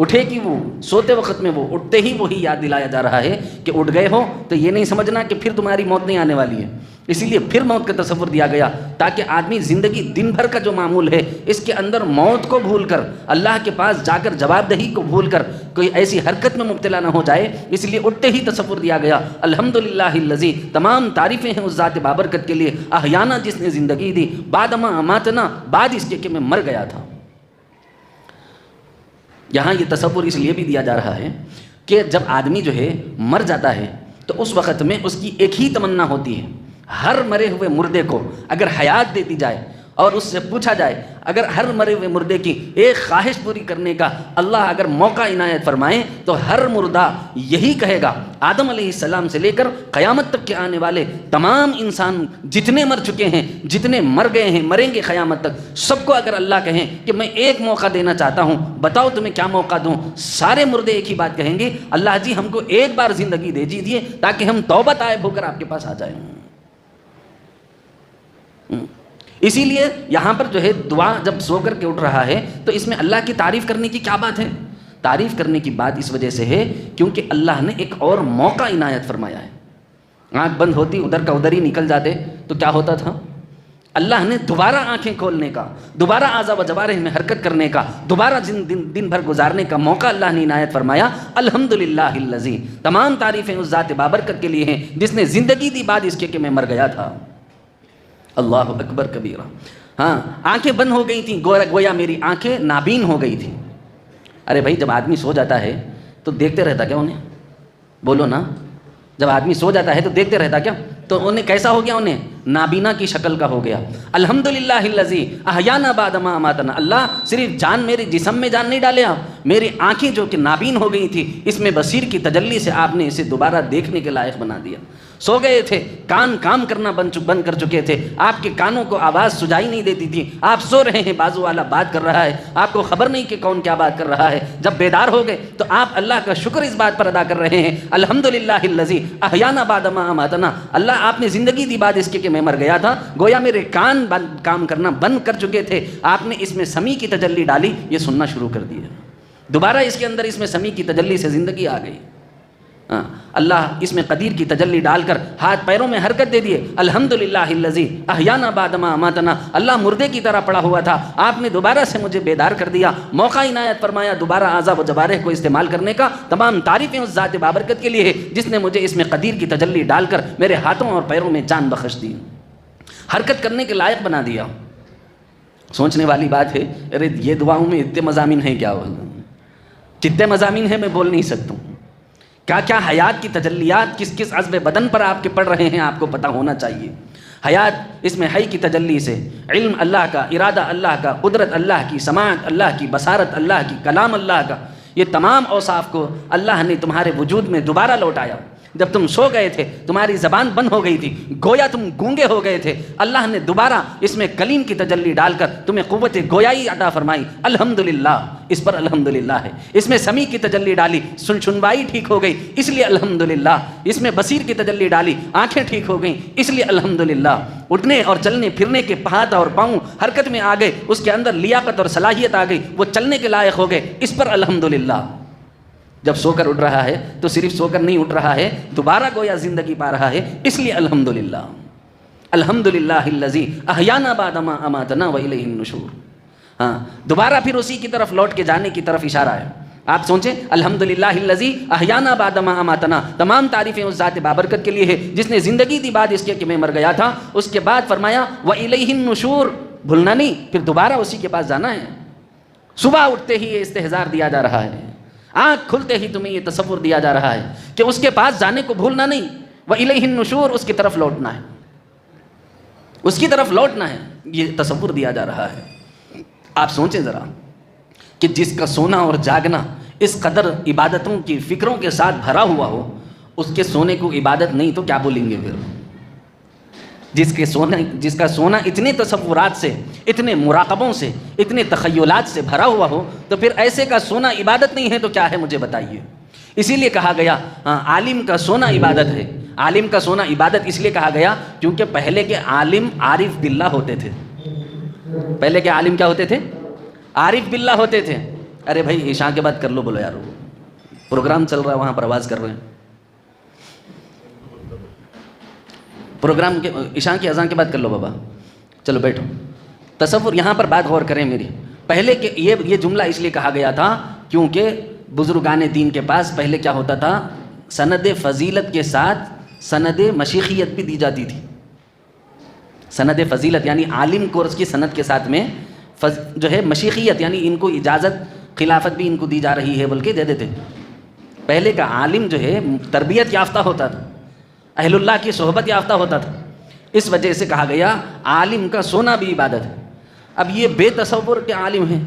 اٹھے کہ وہ سوتے وقت میں وہ اٹھتے ہی وہی یاد دلایا جا رہا ہے کہ اٹھ گئے ہو تو یہ نہیں سمجھنا کہ پھر تمہاری موت نہیں آنے والی ہے. اسی لیے پھر موت کا تصور دیا گیا تاکہ آدمی زندگی دن بھر کا جو معمول ہے اس کے اندر موت کو بھول کر اللہ کے پاس جا کر جواب دہی کو بھول کر کوئی ایسی حرکت میں مبتلا نہ ہو جائے. اس لیے اٹھتے ہی تصور دیا گیا الحمدللہ الذی، تمام تعریفیں ہیں اس ذات بابرکت کے لیے، احیانا جس نے زندگی دی، بعدما اماتنا، بعد اس کے کہ میں مر گیا تھا. یہاں یہ تصور اس لیے بھی دیا جا رہا ہے کہ جب آدمی جو ہے مر جاتا ہے تو اس وقت میں اس کی ایک ہی تمنا ہوتی ہے. ہر مرے ہوئے مردے کو اگر حیات دے دی جائے اور اس سے پوچھا جائے، اگر ہر مرے ہوئے مردے کی ایک خواہش پوری کرنے کا اللہ اگر موقع عنایت فرمائے تو ہر مردہ یہی کہے گا. آدم علیہ السلام سے لے کر قیامت تک کے آنے والے تمام انسان جتنے مر چکے ہیں، جتنے مر گئے ہیں، مریں گے قیامت تک، سب کو اگر اللہ کہیں کہ میں ایک موقع دینا چاہتا ہوں، بتاؤ تمہیں کیا موقع دوں، سارے مردے ایک ہی بات کہیں گے، اللہ جی ہم کو ایک بار زندگی دے دیجیے تاکہ ہم توبہ طائب ہو کر آپ کے پاس آ جائیں. اسی لیے یہاں پر جو ہے دعا جب سو کر کے اٹھ رہا ہے تو اس میں اللہ کی تعریف کرنے کی کیا بات ہے؟ تعریف کرنے کی بات اس وجہ سے ہے کیونکہ اللہ نے ایک اور موقع عنایت فرمایا ہے. آنکھ بند ہوتی ادھر کا ادھر ہی نکل جاتے تو کیا ہوتا تھا؟ اللہ نے دوبارہ آنکھیں کھولنے کا، دوبارہ اعضاء و جوارح میں حرکت کرنے کا، دوبارہ دن بھر گزارنے کا موقع اللہ نے عنایت فرمایا. الحمدللہ الذی، تمام تعریفیں اس ذات بابرکت کے لیے ہیں جس نے زندگی دی بعد اس کے کہ میں مر گیا تھا. اللہ اکبر کبیرہ. ہاں، آنکھیں بند ہو گئی تھیں، گویا میری آنکھیں نابین ہو گئی تھیں. ارے بھائی جب آدمی سو جاتا ہے تو دیکھتے رہتا کیا انہیں؟ بولو نا، جب آدمی سو جاتا ہے تو دیکھتے رہتا کیا؟ تو انہیں کیسا ہو گیا؟ انہیں نابینا کی شکل کا ہو گیا. الحمدللہ الذی احیانا بعد ما اماتنا، اللہ صرف جان میرے جسم میں جان نہیں ڈالے آپ، میری آنکھیں جو کہ نابین ہو گئی تھی اس میں بصیر کی تجلی سے آپ نے اسے دوبارہ دیکھنے کے لائق بنا دیا. سو گئے تھے، کان کام کرنا بند کر چکے تھے، آپ کے کانوں کو آواز سجائی نہیں دیتی تھی. آپ سو رہے ہیں، بازو والا بات کر رہا ہے، آپ کو خبر نہیں کہ کون کیا بات کر رہا ہے. جب بیدار ہو گئے تو آپ اللہ کا شکر اس بات پر ادا کر رہے ہیں الحمدللہ الذی احیانا بعد ما اماتنا. اللہ آپ نے زندگی دی بعد اس کے کہ میں مر گیا تھا، گویا میرے کان کام کرنا بند کر چکے تھے، آپ نے اس میں سمیع کی تجلی ڈالی، یہ سننا شروع کر دیا. دوبارہ اس کے اندر اس میں سمیع کی تجلی سے زندگی آ گئی. اللہ اس میں قدیر کی تجلی ڈال کر ہاتھ پیروں میں حرکت دے دیے. الحمدللہ الذی احیانا بعد ما اماتنا، اللہ مردے کی طرح پڑا ہوا تھا، آپ نے دوبارہ سے مجھے بیدار کر دیا، موقع عنایت فرمایا دوبارہ اعضاء و جوارح کو استعمال کرنے کا. تمام تعریفیں اس ذات بابرکت کے لیے ہے جس نے مجھے اس میں قدیر کی تجلی ڈال کر میرے ہاتھوں اور پیروں میں جان بخش دی، حرکت کرنے کے لائق بنا دیا. سوچنے والی بات ہے، ارے یہ دعاؤں میں اتنے مضامین ہیں کیا؟ کتنے مضامین ہیں میں بول نہیں سکتا ہوں. کیا کیا حیات کی تجلیات کس کس عضو بدن پر آپ کے پڑھ رہے ہیں آپ کو پتہ ہونا چاہیے. حیات اس میں حی کی تجلی سے، علم اللہ کا، ارادہ اللہ کا، قدرت اللہ کی، سماعت اللہ کی، بصارت اللہ کی، کلام اللہ کا، یہ تمام اوصاف کو اللہ نے تمہارے وجود میں دوبارہ لوٹایا. جب تم سو گئے تھے تمہاری زبان بند ہو گئی تھی، گویا تم گونگے ہو گئے تھے، اللہ نے دوبارہ اس میں کلیم کی تجلی ڈال کر تمہیں قوت گویائی عطا فرمائی. الحمدللہ، اس پر الحمدللہ ہے. اس میں سمیع کی تجلی ڈالی، سنوائی ٹھیک ہو گئی اس لیے الحمدللہ. اس میں بصیر کی تجلی ڈالی، آنکھیں ٹھیک ہو گئیں اس لیے الحمدللہ. اٹھنے اور چلنے پھرنے کے ہاتھ اور پاؤں حرکت میں آ گئے، اس کے اندر لیاقت اور صلاحیت آ گئی، وہ چلنے کے لائق ہو گئے، اس پر الحمدللہ. جب سو کر اٹھ رہا ہے تو صرف سو کر نہیں اٹھ رہا ہے، دوبارہ گویا زندگی پا رہا ہے، اس لیے الحمدللہ. الحمدللہ الذی احیانا بعد ما اماتنا والیہ النشور. ہاں، دوبارہ پھر اسی کی طرف لوٹ کے جانے کی طرف اشارہ ہے. آپ سوچیں، الحمدللہ الذی احیانا بعد ما اماتنا، تمام تعریفیں اس ذات بابرکت کے لیے ہے جس نے زندگی دی بعد اس کے کہ میں مر گیا تھا. اس کے بعد فرمایا والیہ النشور، بھولنا نہیں، پھر دوبارہ اسی کے پاس جانا ہے. صبح اٹھتے ہی یہ استحضار دیا جا رہا ہے، آنکھ کھلتے ہی تمہیں یہ تصور دیا جا رہا ہے کہ اس کے پاس جانے کو بھولنا نہیں. وَإِلَيْهِ النُّشُورُ، اس کی طرف لوٹنا ہے، اس کی طرف لوٹنا ہے، یہ تصور دیا جا رہا ہے. آپ سوچیں ذرا کہ جس کا سونا اور جاگنا اس قدر عبادتوں کی فکروں کے ساتھ بھرا ہوا ہو، اس کے سونے کو عبادت نہیں تو کیا بولیں گے پھر؟ جس کا سونا اتنے تصورات سے، اتنے مراقبوں سے، اتنے تخیلات سے بھرا ہوا ہو، تو پھر ایسے کا سونا عبادت نہیں ہے تو کیا ہے مجھے بتائیے. اسی لیے کہا گیا عالم کا سونا عبادت ہے. عالم کا سونا عبادت اس لیے کہا گیا کیونکہ پہلے کے عالم عارف باللہ ہوتے تھے. پہلے کے عالم کیا ہوتے تھے؟ عارف باللہ ہوتے تھے. ارے بھائی عشاء کے بعد کر لو، بولو یار پروگرام چل رہا ہے وہاں پر آواز کر رہے ہیں، پروگرام کے عشاء کی اذان کے بعد کر لو بابا، چلو بیٹھو۔ تصور، یہاں پر بات غور کریں میری، پہلے کہ یہ جملہ اس لیے کہا گیا تھا کیونکہ بزرگان دین کے پاس پہلے کیا ہوتا تھا، سند فضیلت کے ساتھ سند مشیخیت بھی دی جاتی تھی۔ سند فضیلت یعنی عالم کورس کی سند کے ساتھ میں جو ہے مشیخیت یعنی ان کو اجازت خلافت بھی ان کو دی جا رہی ہے بول کے دے دیتے۔ پہلے کا عالم جو ہے تربیت یافتہ ہوتا تھا، اہل اللہ کی صحبت یافتہ ہوتا تھا، اس وجہ سے کہا گیا عالم کا سونا بھی عبادت ہے۔ اب یہ بے تصور کے عالم ہیں،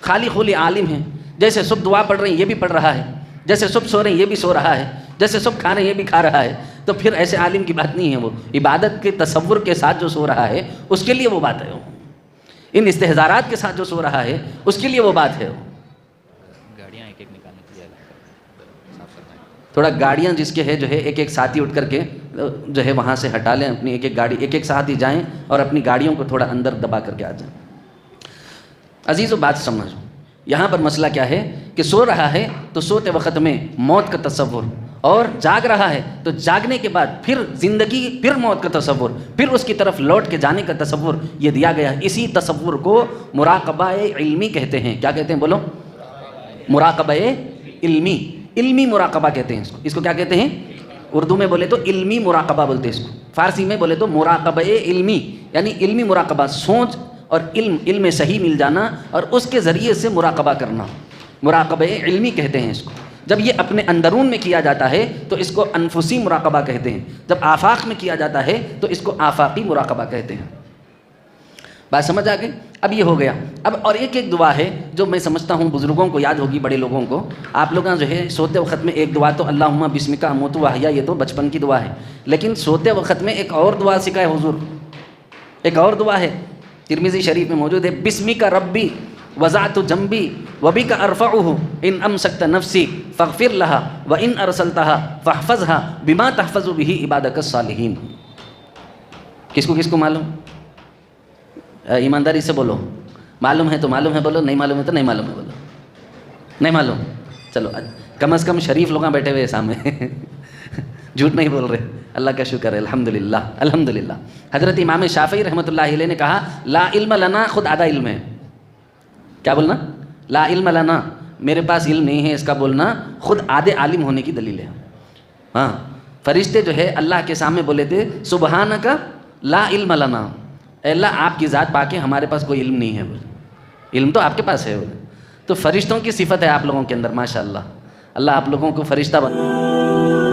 خالی خولی عالم ہیں، جیسے صبح دعا پڑھ رہے ہیں یہ بھی پڑھ رہا ہے، جیسے صبح سو رہے ہیں یہ بھی سو رہا ہے، جیسے صبح کھا رہے ہیں یہ بھی کھا رہا ہے، تو پھر ایسے عالم کی بات نہیں ہے، وہ عبادت کے تصور کے ساتھ جو سو رہا ہے اس کے لیے وہ بات ہے، ان استحضارات کے ساتھ جو سو رہا ہے اس کے لیے وہ بات ہے۔ گاڑیاں ایک ایک نکالنے کے لیے صاف کرنا ہے، تھوڑا گاڑیاں جس کے ہے جو ہے ایک ایک ساتھی اٹھ کر کے جو ہے وہاں سے ہٹا لیں اپنی ایک ایک گاڑی، ایک ایک ساتھی جائیں اور اپنی گاڑیوں کو تھوڑا اندر دبا کر کے آ جائیں۔ عزیزو بات سمجھو، یہاں پر مسئلہ کیا ہے کہ سو رہا ہے تو سوتے وقت میں موت کا تصور، اور جاگ رہا ہے تو جاگنے کے بعد پھر زندگی، پھر موت کا تصور، پھر اس کی طرف لوٹ کے جانے کا تصور یہ دیا گیا ہے۔ اسی تصور کو مراقبہ علمی کہتے ہیں۔ کیا کہتے ہیں بولو؟ مراقبہ علمی، علمی مراقبہ کہتے ہیں اس کو کیا کہتے ہیں؟ اردو میں بولے تو علمی مراقبہ بولتے ہیں اس کو، فارسی میں بولے تو مراقبہ علمی، یعنی علمی مراقبہ، سوچ اور علم صحیح مل جانا اور اس کے ذریعے سے مراقبہ کرنا، مراقبہ علمی کہتے ہیں اس کو۔ جب یہ اپنے اندرون میں کیا جاتا ہے تو اس کو انفسی مراقبہ کہتے ہیں، جب آفاق میں کیا جاتا ہے تو اس کو آفاقی مراقبہ کہتے ہیں۔ بات سمجھ آ گئی؟ اب یہ ہو گیا۔ اب اور ایک دعا ہے جو میں سمجھتا ہوں بزرگوں کو یاد ہوگی، بڑے لوگوں کو۔ آپ لوگ جو ہے سوتے وقت میں ایک دعا تو اللہم بسمک اموت و احیا، یہ تو بچپن کی دعا ہے، لیکن سوتے وقت میں ایک اور دعا سکھائے حضور، ایک اور دعا ہے، ترمذی شریف میں موجود ہے، بسمک ربی وضعت جنبی وبک ارفعہ ان امسکت نفسی فاغفر لها وان ارسلتها فاحفظها بما تحفظ به عبادک الصالحین۔ کس کو معلوم؟ ایمانداری سے بولو، معلوم ہے تو معلوم ہے بولو، نہیں معلوم ہے تو نہیں معلوم ہے بولو، نہیں معلوم، چلو کم از کم شریف لوگ بیٹھے ہوئے سامنے جھوٹ نہیں بول رہے، اللہ کا شکر ہے، الحمدللہ الحمدللہ۔ حضرت امام شافعی رحمۃ اللہ علیہ نے کہا لا علم لنا، خود آدھا علم ہے، کیا بولنا؟ لا علم لنا، میرے پاس علم نہیں ہے، اس کا بولنا خود آدھے عالم ہونے کی دلیل ہے۔ ہاں، فرشتے جو ہے اللہ کے سامنے بولے تھے سبحانک لا علم لنا، اے اللہ آپ کی ذات پاک ہے، ہمارے پاس کوئی علم نہیں ہے، علم تو آپ کے پاس ہے۔ تو فرشتوں کی صفت ہے آپ لوگوں کے اندر، ماشاءاللہ، اللہ آپ لوگوں کو فرشتہ بنا۔